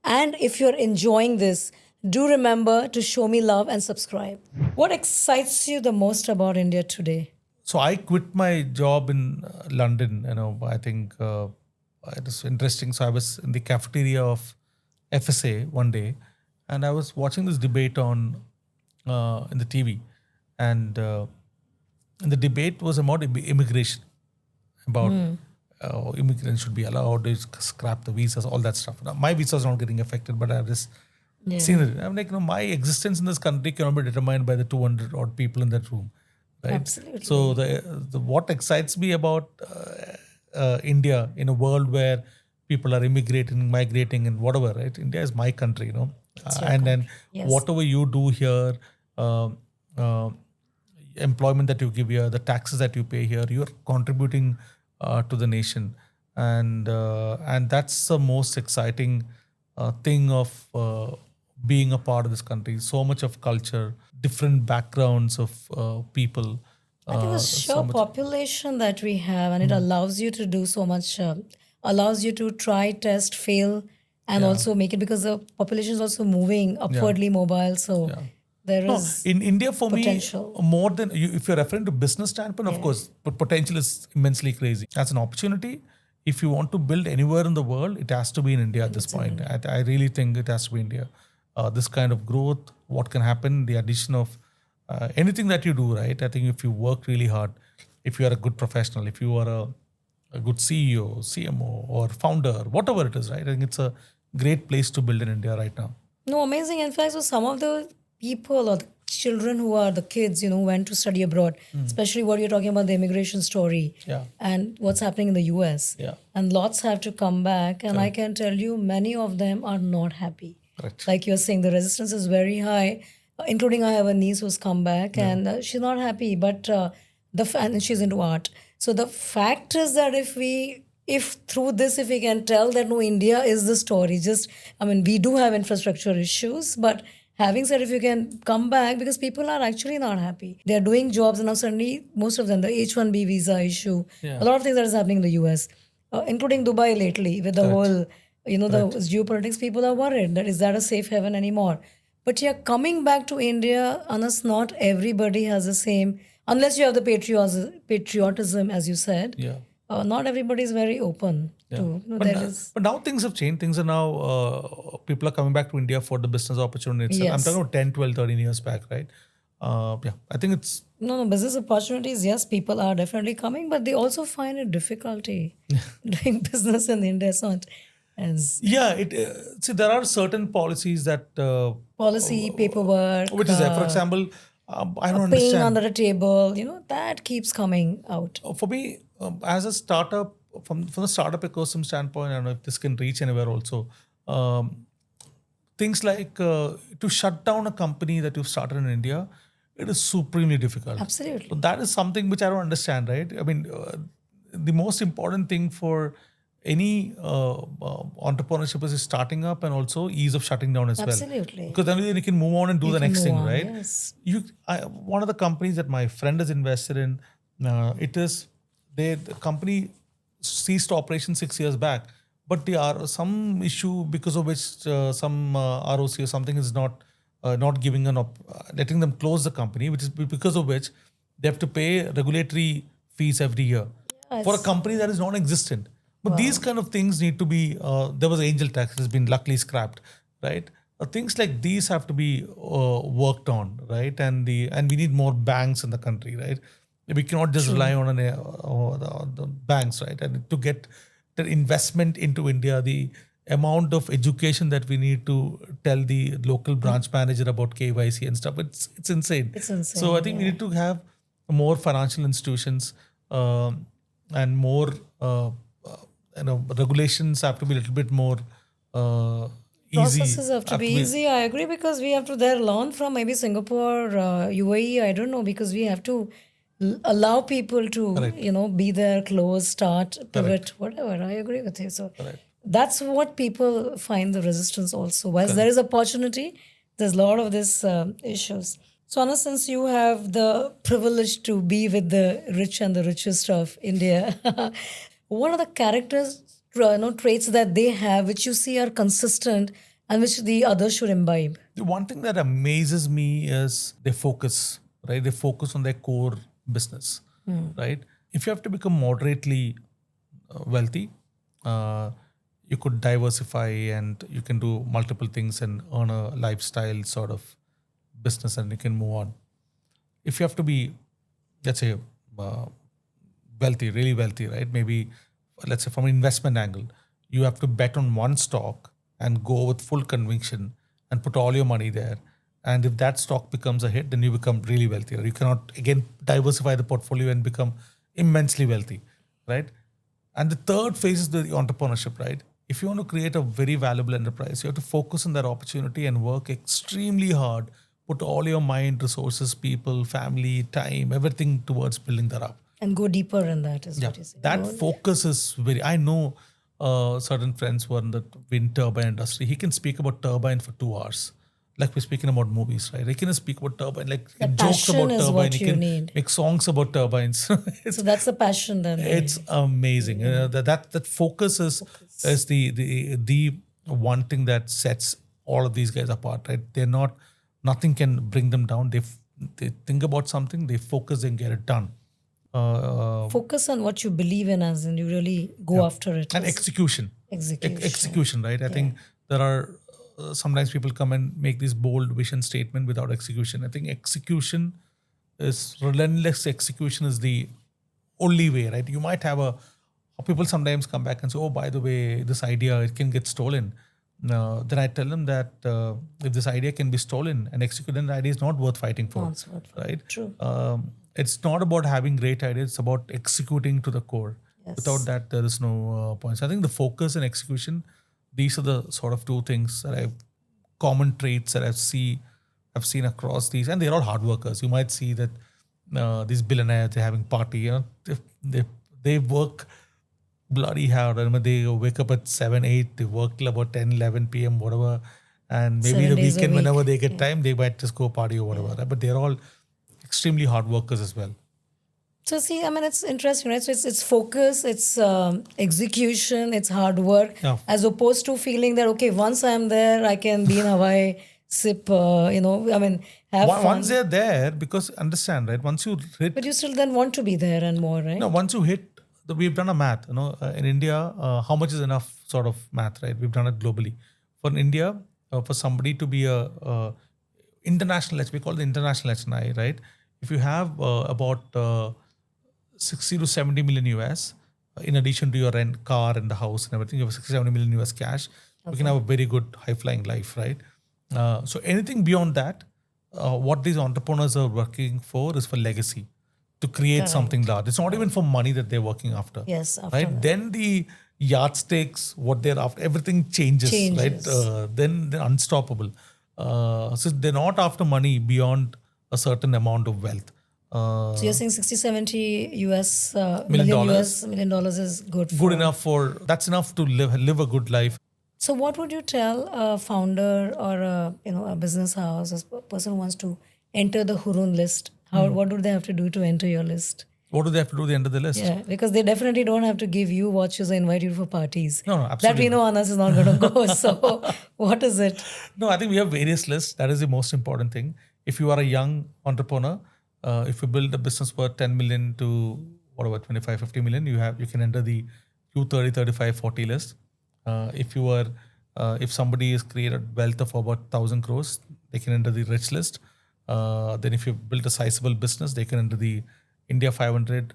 And if you're enjoying this, do remember to show me love and subscribe. What excites you the most about India today? So I quit my job in London. I think it was interesting. So I was in the cafeteria of FSA one day, and I was watching this debate in the TV, and the debate was about immigration, about immigrants should be allowed to scrap the visas, all that stuff. Now, my visa is not getting affected, but I've just seen it. I'm like, my existence in this country cannot be determined by the 200 odd people in that room. Right? Absolutely. So the what excites me about India in a world where people are immigrating, migrating, and whatever. Right? India is my country, your and then country. Yes. whatever you do here. Uh, Employment that you give here, the taxes that you pay here, you're contributing to the nation, and that's the most exciting thing of being a part of this country. So much of culture, different backgrounds of people. I think the So sheer much. population that we have, and it allows you to do so much, allows you to try, test, fail, and also make it, because the population is also moving upwardly mobile. So there No, is in India, for potential. me, more than you, if you're referring to business standpoint, of course, but potential is immensely crazy. As an opportunity, if you want to build anywhere in the world, it has to be in India at this point. I really think it has to be India. This kind of growth, what can happen, the addition of anything that you do, right? I think if you work really hard, if you are a good professional, if you are a good CEO, CMO, or founder, whatever it is, right? I think it's a great place to build in India right now. No, amazing. In fact, so some of the people or the children who are the kids, went to study abroad, especially what you're talking about, the immigration story Yeah. and what's happening in the US. Yeah. And lots have to come back. And I can tell you, many of them are not happy. Correct. Like you're saying, the resistance is very high, including I have a niece who's come back and she's not happy, but and she's into art. So the fact is that if we can tell that no, India is the story, we do have infrastructure issues, but having said, if you can come back, because people are actually not happy. They're doing jobs and now suddenly, most of them, the H-1B visa issue, a lot of things that is happening in the US, including Dubai lately with the whole, the geopolitics, people are worried that is that a safe haven anymore. But yeah, coming back to India, Anas, not everybody has the same, unless you have the patriotism, as you said. Yeah. Not everybody is very open to. But now things have changed. Things are now, people are coming back to India for the business opportunity itself. I'm talking about 10, 12, 13 years back, right? I think it's... No, business opportunities, yes, people are definitely coming, but they also find it difficulty doing business in India. It's not as... Yeah, see, there are certain policies that... policy, paperwork. Which is there. For example, I don't paying understand. under the table, that keeps coming out. For me, as a startup, from the startup ecosystem standpoint, I don't know if this can reach anywhere also. Things like to shut down a company that you've started in India, it is supremely difficult. Absolutely. So that is something which I don't understand, right? I mean, the most important thing for any entrepreneurship is starting up and also ease of shutting down as well. Absolutely. Because then you can move on and do the next thing, right? Yes. One of the companies that my friend has invested in, the company ceased operation 6 years back, but there are some issue because of which some ROC or something is not giving letting them close the company, which is because of which they have to pay regulatory fees every year for a company that is non-existent. But these kind of things need to be, there was angel tax, has been luckily scrapped, right? Things like these have to be worked on, right? And we need more banks in the country, right? We cannot just rely on the banks, right? And to get the investment into India, the amount of education that we need to tell the local branch manager about KYC and stuff, it's insane. It's insane. So I think we need to have more financial institutions and more, regulations have to be a little bit more easy. Processes have to be easy. I agree, because we have to learn from maybe Singapore, UAE. I don't know, because we have to allow people to, be there, close, start, pivot, whatever. I agree with you. So that's what people find the resistance also. Whilst there is opportunity, there's a lot of these issues. So, Anna, since you have the privilege to be with the rich and the richest of India, what are the characters, traits that they have which you see are consistent and which the others should imbibe? The one thing that amazes me is their focus, right? They focus on their core business, right? If you have to become moderately wealthy, you could diversify and you can do multiple things and earn a lifestyle sort of business and you can move on. If you have to be, let's say, wealthy, really wealthy, right? Maybe, let's say from an investment angle, you have to bet on one stock and go with full conviction and put all your money there. And if that stock becomes a hit, then you become really wealthy. Or you cannot, again, diversify the portfolio and become immensely wealthy, right? And the third phase is the entrepreneurship, right? if you want to create a very valuable enterprise, you have to focus on that opportunity and work extremely hard. Put all your mind, resources, people, family, time, everything towards building that up. And go deeper in that is what you say. That focus is very. I know certain friends who are in the wind turbine industry. He can speak about turbine for 2 hours. Like we're speaking about movies, right? He can speak about turbine, like The jokes passion about is turbine. what He you can need. make songs about turbines. So that's the passion then. It's amazing. That focus is the one thing that sets all of these guys apart, right? They're not, nothing can bring them down. They think about something, they focus and get it done. Focus on what you believe in, as in you really go after it. And execution. Execution, right? I think there are sometimes people come and make this bold vision statement without execution. I think execution is relentless. Execution is the only way, right? You might have people sometimes come back and say, oh, by the way, this idea, it can get stolen. Then I tell them that if this idea can be stolen and executed, then the idea is not worth fighting for, right? True. It's not about having great ideas, it's about executing to the core. Without that, there is no point. So I think the focus and execution, these are the sort of two things that common traits that I've seen across these, and they're all hard workers. You might see that these billionaires, they're having party, they work bloody hard. I mean, they wake up at 7, 8, they work till about 10, 11 p.m., whatever. And maybe 7 the days a weekend, week. whenever they get time, they might just go party or whatever. Right? But they're all extremely hard workers as well. So see, I mean, it's interesting, right? So it's focus, it's execution, it's hard work, as opposed to feeling that, okay, once I'm there, I can be in Hawaii, sip, have fun. Once they're there, because understand, right? Once you hit, But you still then want to be there and more, right? no, once you hit, we've done a math, in India, how much is enough sort of math, right? We've done it globally. For India, for somebody to be a international, we call it the international HNI, right? If you have about 60 to 70 million US, in addition to your rent, car and the house and everything, you have 60, 70 million US cash, you can have a very good high-flying life, right? So anything beyond that, what these entrepreneurs are working for is for legacy, to create something large. It's not even for money that they're working after. Yes, after right? that. Then the yardsticks, what they're after, everything changes. Right? Then they're unstoppable. So they're not after money beyond a certain amount of wealth. So you're saying 60, 70 US $million is good for. Good enough that's enough to live a good life. So what would you tell a founder or a business house, a person who wants to enter the Hurun list? What do they have to do to enter your list? What do they have to do at the end of the list? Yeah, because they definitely don't have to give you watches or invite you for parties. No, absolutely. That we know Anas is not going to go. So what is it? No, I think we have various lists. That is the most important thing. If you are a young entrepreneur, if you build a business worth 10 million to 25, 50 million, you can enter the Q30, 35, 40 list. If somebody has created wealth of about 1,000 crores, they can enter the rich list. Then if you build a sizable business, they can enter the India 500.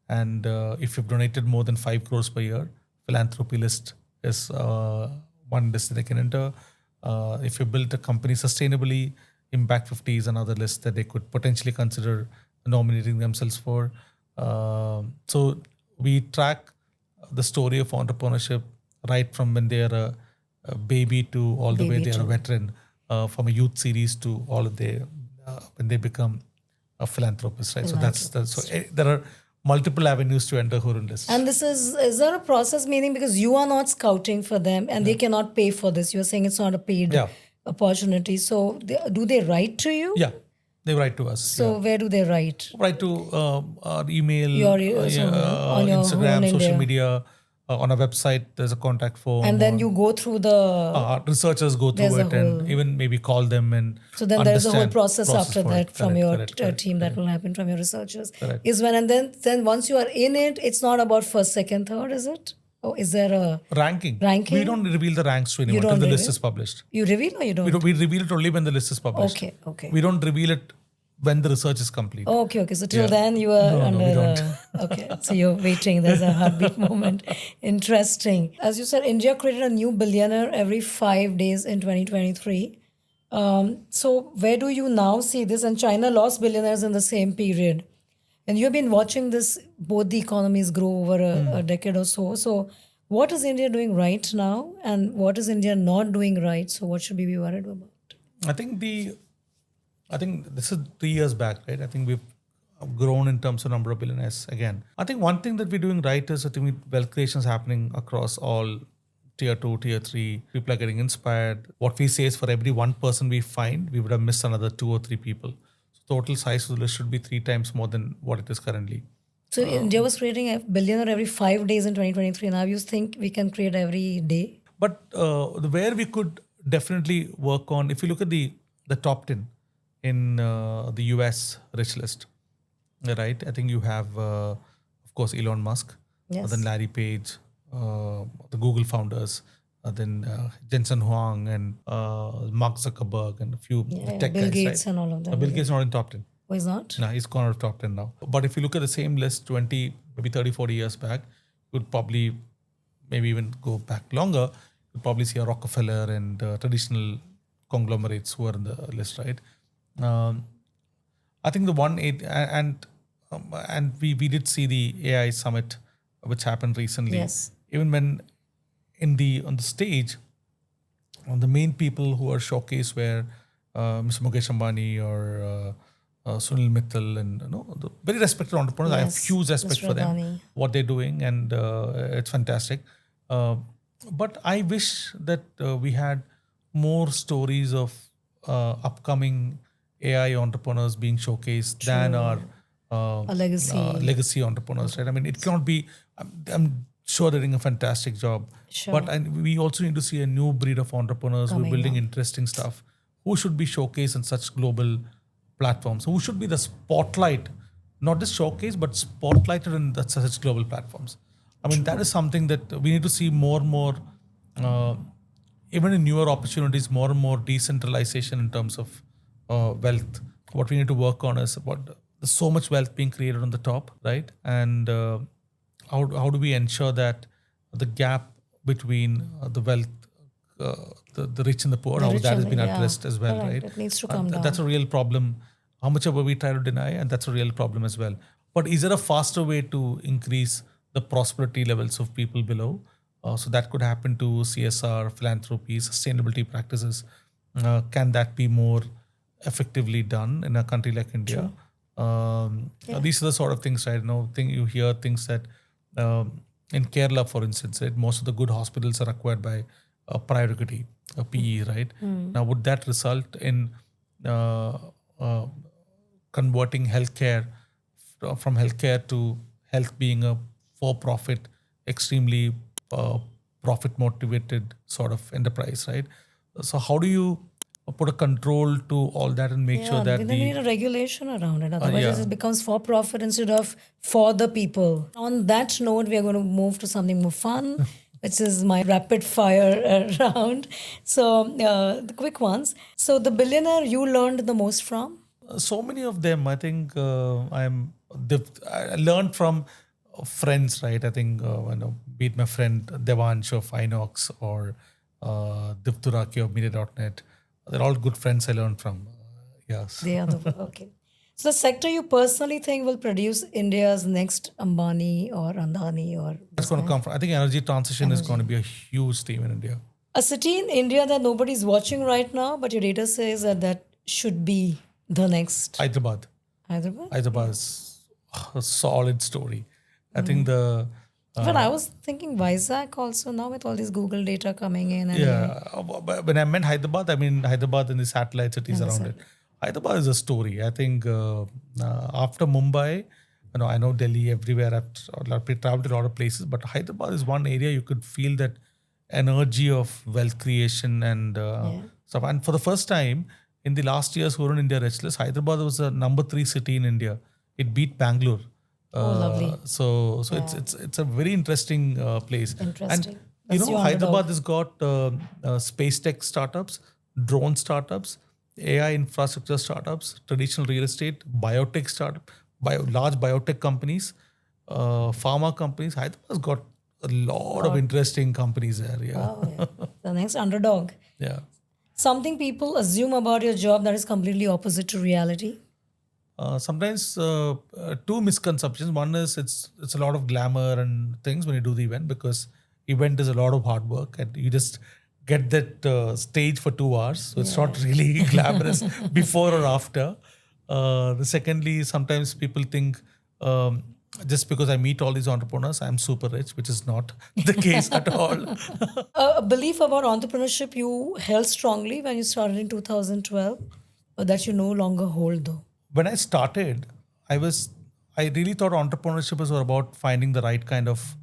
And if you've donated more than 5 crores per year, philanthropy list is one list that they can enter. If you build a company sustainably, Impact 50 is another list that they could potentially consider nominating themselves for. So we track the story of entrepreneurship right from when they are a baby to all the way they are a veteran, from a youth series to all of when they become a philanthropist, right? So there are multiple avenues to enter Hurun list. And this is there a process, meaning because you are not scouting for them and they cannot pay for this? You're saying it's not a paid opportunity. So do they write to you? Yeah, they write to us. So where do they write? Write to our email, on your Instagram, social India. media. On a website, there's a contact form. And then you go through the... researchers go through it and even maybe call them and So then there's a whole process after that from your team that will happen from your researchers. Correct. And then once you are in it, it's not about first, second, third, is it? Or is there a... Ranking. We don't reveal the ranks to anyone until the list is published. You reveal or you don't? We reveal it only when the list is published. Okay. We don't reveal it when the research is complete. Okay. So till then you are under... we don't. Okay. So you're waiting. There's a heartbeat moment. Interesting. As you said, India created a new billionaire every 5 days in 2023. So where do you now see this? And China lost billionaires in the same period. And you've been watching this, both the economies grow over a decade or so. So What is India doing right now, and what is India not doing right? So what should we be worried about? I think this is 3 years back, right? I think we've grown in terms of number of billionaires again. I think one thing that we're doing right is I think wealth creation is happening across all tier 2, tier 3. People are getting inspired. What we say is for every one person we find, we would have missed another 2 or 3 people. So total size of the list should be 3 times more than what it is currently. So India was creating a billionaire every 5 days in 2023. Now you think we can create every day? But where we could definitely work on, if you look at the top 10 in the US rich list, right? I think you have, of course, Elon Musk, Yes. then Larry Page, the Google founders, then Jensen Huang and Mark Zuckerberg and a few tech Bill guys. Gates right? and all of them. Bill Gates is not in top 10. Oh, he's not? No, he's gone out of top 10 now. But if you look at the same list 20, maybe 30, 40 years back, you would probably maybe even go back longer. You'd probably see a Rockefeller and traditional conglomerates who are in the list, right? I think the one and we did see the AI summit which happened recently. Yes. Even when on the stage, the main people who are showcased were Mr. Mukesh Ambani or Sunil Mittal and the very respected entrepreneurs. I have Yes, huge respect Mr. for them, Adani. what they're doing, and it's fantastic. But I wish that we had more stories of upcoming AI entrepreneurs being showcased than our A legacy. legacy entrepreneurs, right? I mean, it cannot be. I'm sure they're doing a fantastic job, Sure. but we also need to see a new breed of entrepreneurs who are Coming building up. interesting stuff, who should be showcased in such global platforms, who should be the spotlight, not just showcased, but spotlighted in such global platforms. I mean, that is something that we need to see more and more, even in newer opportunities, more and more decentralization in terms of wealth. What we need to work on is there's so much wealth being created on the top, right? And how do we ensure that the gap between the wealth, the rich and the poor, how rich that has and been the- yeah. addressed as well, Correct. right? It needs to come down. That's a real problem. How much ever we try to deny, and that's a real problem as well. But is there a faster way to increase the prosperity levels of people below? So that could happen to CSR, philanthropy, sustainability practices. Can that be more effectively done in a country like India? These are the sort of things, right? You hear things that in Kerala, for instance, right, most of the good hospitals are acquired by private equity, PE, right? Now, would that result in converting healthcare from healthcare to health being a for-profit, extremely profit-motivated sort of enterprise, right? So how do you put a control to all that and make sure that then we the need a regulation around it. Otherwise, yeah. it becomes for profit instead of for the people. On that note, we are going to move to something more fun, which is my rapid fire round. So, the quick ones. So, the billionaire you learned the most from? So many of them, I think I learned from friends, right? I think, be it my friend Devansh of Inox or Dipturaki of Media.net. They're all good friends I learned from. Yes. They are the okay. So, the sector you personally think will produce India's next Ambani or Andani or That's going to come from, I think energy transition is going to be a huge theme in India. a city in India that nobody's watching right now, but your data says that should be the next Hyderabad. Hyderabad. Hyderabad is a solid story. I think But I was thinking Vizag also now with all this Google data coming in. And but when I meant Hyderabad, I mean Hyderabad and the satellite cities around it. Hyderabad is a story. I think after Mumbai, I know Delhi everywhere. I've traveled to a lot of places, but Hyderabad is one area you could feel that energy of wealth creation and stuff. And for the first time in the last year's Hurun India Richest, Hyderabad was the number 3 city in India. It beat Bangalore. lovely. So it's a very interesting place. Interesting. And That's your Hyderabad has got space tech startups, drone startups, AI infrastructure startups, traditional real estate, biotech startup, large biotech companies, pharma companies. Hyderabad has got a lot of interesting companies there. Yeah. Oh, yeah. The next underdog. Yeah. Something people assume about your job that is completely opposite to reality. Sometimes two misconceptions. One is it's a lot of glamour and things when you do the event because event is a lot of hard work, and you just get that stage for 2 hours. So it's not really glamorous before or after. The secondly, sometimes people think just because I meet all these entrepreneurs, I'm super rich, which is not the case at all. A belief about entrepreneurship you held strongly when you started in 2012, or that you no longer hold though? When I started, I really thought entrepreneurship was about finding the right kind of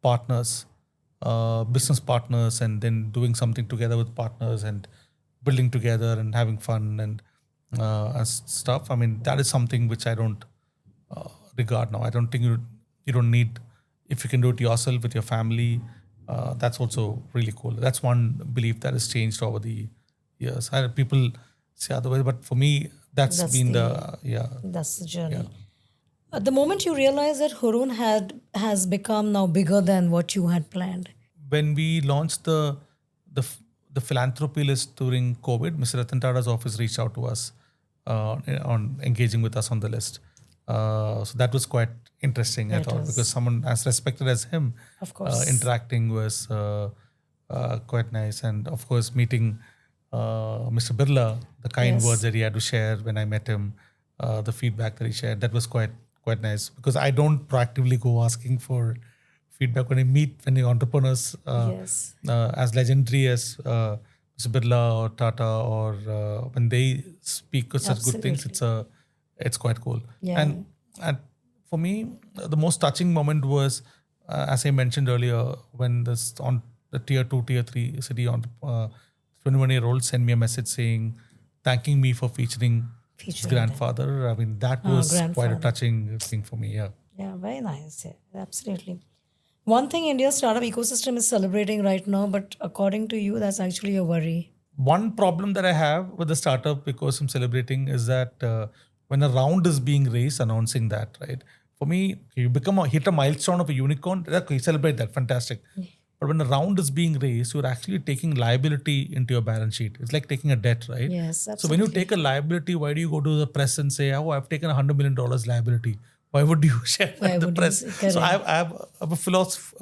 partners, business partners, and then doing something together with partners and building together and having fun and stuff. I mean, that is something which I don't regard now. I don't think you don't need, if you can do it yourself with your family. That's also really cool. That's one belief that has changed over the years. People say otherwise, but for me, that's been That's the journey. At the moment you realize that Hurun has become now bigger than what you had planned. When we launched the philanthropy list during COVID, Mr. Ratan Tata's office reached out to us on engaging with us on the list. So that was quite interesting, I thought, because someone as respected as him, of course, interacting was quite nice. And of course, meeting Mr. Birla, the kind words that he had to share when I met him, the feedback that he shared, that was quite nice, because I don't proactively go asking for feedback when I meet many entrepreneurs as legendary as Mr. Birla or Tata, or when they speak with such good things, it's quite cool. And for me, the most touching moment was, as I mentioned earlier, when on the tier 2, tier 3 city on 21-year-old sent me a message saying, thanking me for featuring his grandfather. I mean, that was quite a touching thing for me. Yeah, very nice. Yeah, absolutely. One thing India's startup ecosystem is celebrating right now, but according to you, that's actually a worry. One problem that I have with the startup ecosystem celebrating is that when a round is being raised, announcing that, right? For me, you hit a milestone of a unicorn, okay, celebrate that, fantastic. But when a round is being raised, you're actually taking liability into your balance sheet. It's like taking a debt, right? Yes, absolutely. So when you take a liability, why do you go to the press and say, oh, I've taken $100 million liability? Why would you share that with the press? So I have a philosophy.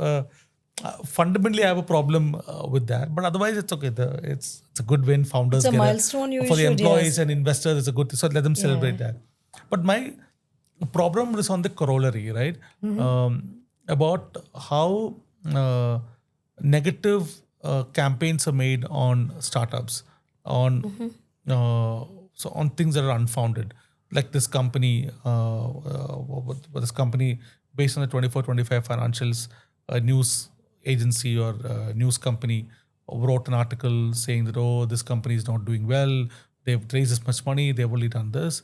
Fundamentally, I have a problem with that. But otherwise, it's okay. It's a good win. Founders it's a get milestone for the employees and investors, it's a good thing. So let them celebrate that. But my problem is on the corollary, right? About how negative campaigns are made on startups, on things that are unfounded, like this company, this company based on the 24-25 financials, a news agency or news company wrote an article saying that this company is not doing well, they've raised this much money, they've only done this.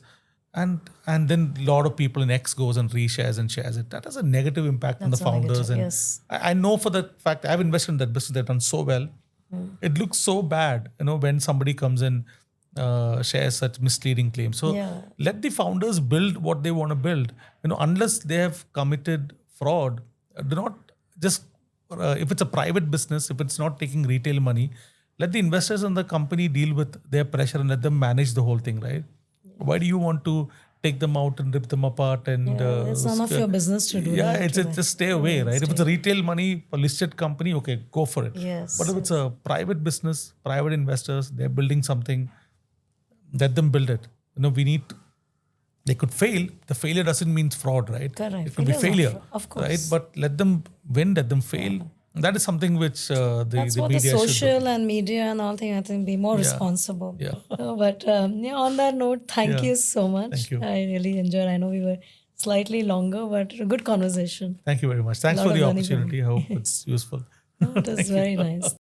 And then a lot of people in X goes and reshares and shares it. That has a negative impact on the founders. And I know for the fact I've invested in that business, they've done so well. It looks so bad, when somebody comes and shares such misleading claims. So let the founders build what they want to build. Unless they have committed fraud, do not just, if it's a private business, if it's not taking retail money, let the investors in the company deal with their pressure and let them manage the whole thing, right? Why do you want to take them out and rip them apart? And it's none of your business to do that. It's just stay away, right? If it's a retail money for listed company, okay, go for it. But if it's a private business, private investors, they're building something, let them build it. They could fail. The failure doesn't mean fraud, right? Correct. It could be failure, of course, right? But let them win, let them fail. That is something which that's what media the social and media and all thing, I think, be more responsible. But on that note, thank you so much. Thank you. I really enjoyed. I know we were slightly longer, but a good conversation. Thank you very much. Thanks for the opportunity. I hope it's useful. It was very nice.